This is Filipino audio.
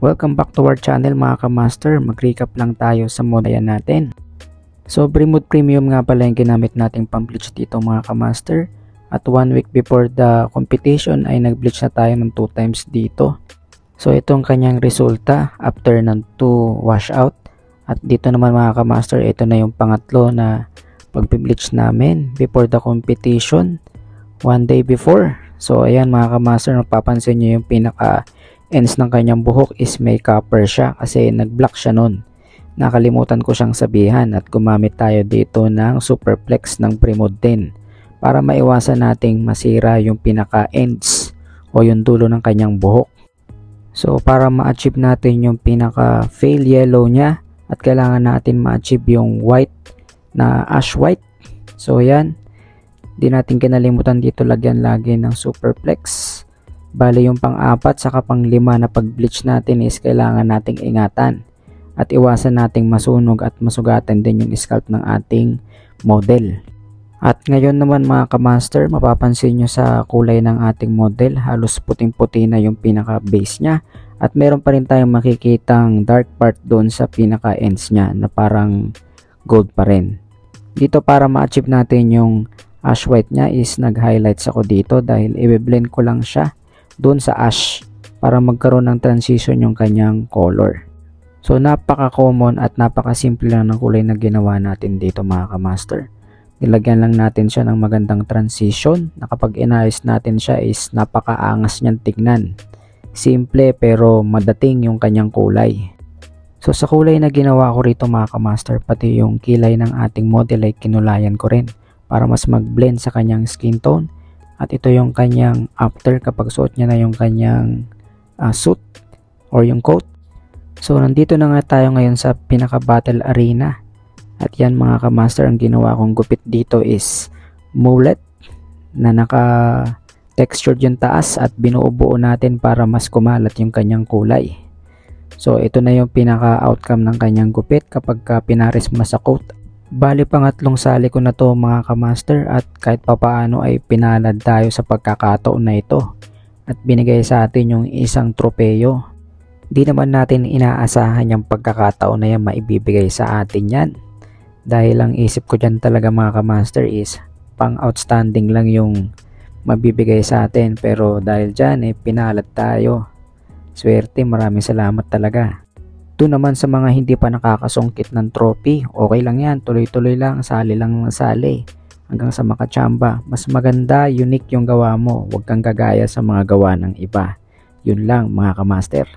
Welcome back to our channel mga kamaster. Mag-recap lang tayo sa modaya natin. So Brimood Premium nga pala yung ginamit nating pang-bleach dito mga kamaster. At 1 week before the competition ay nag-bleach na tayo ng 2 times dito. So itong kanyang resulta after ng 2 washout. At dito naman mga kamaster, ito na yung pangatlo na pag-bleach namin before the competition. 1 day before. So ayan mga kamaster, napapansin nyo yung pinaka ends ng kanyang buhok is may copper siya kasi nag-block siya nun. Nakalimutan ko siyang sabihan at gumamit tayo dito ng Superflex ng Brimood din para maiwasan nating masira yung pinaka ends o yung dulo ng kanyang buhok. So para ma-achieve natin yung pinaka fail yellow niya at kailangan natin ma-achieve yung white na ash white. So yan, di natin kinalimutan dito lagyan lagi ng Superflex. Bali yung pang-4 saka pang-5 na pag-bleach natin is kailangan nating ingatan at iwasan nating masunog at masugatan din yung scalp ng ating model. At ngayon naman mga kamaster, mapapansin nyo sa kulay ng ating model, halos puting-puti na yung pinaka-base nya at meron pa rin tayong makikitang dark part doon sa pinaka-ends nya na parang gold pa rin. Dito para ma-achieve natin yung ash white nya is nag-highlights ako dito dahil i-blend ko lang siya doon sa ash para magkaroon ng transition yung kanyang color. So napaka-common at napaka-simple lang ng kulay na ginawa natin dito mga kamaster. Nilagyan lang natin siya ng magandang transition na kapag inayos natin siya is napaka-angas niyang tignan. Simple pero madating yung kanyang kulay. So sa kulay na ginawa ko rito mga kamaster, pati yung kilay ng ating model ay kinulayan ko rin para mas mag-blend sa kanyang skin tone. At ito yung kanyang after kapag suot niya na yung kanyang suit or yung coat. So nandito na nga tayo ngayon sa pinaka battle arena. At yan mga kamaster, ang ginawa kong gupit dito is mullet na naka textured yung taas at binuo-buo natin para mas kumalat yung kanyang kulay. So ito na yung pinaka outcome ng kanyang gupit kapag pinares mo na sa coat. Bali pangatlong sali ko na to mga kamaster at kahit papaano ay pinalad tayo sa pagkakataon na ito at binigay sa atin yung isang tropeyo. Di naman natin inaasahan yung pagkakataon na yan maibibigay sa atin yan dahil ang isip ko dyan talaga mga kamaster is pang outstanding lang yung mabibigay sa atin, pero dahil dyan pinalad tayo. Swerte, maraming salamat talaga. Doon naman sa mga hindi pa nakakasungkit ng trophy, okay lang yan, tuloy-tuloy lang, sali lang ng sali hanggang sa makachamba. Mas maganda, unique yung gawa mo, huwag kang gagaya sa mga gawa ng iba. Yun lang mga kamaster.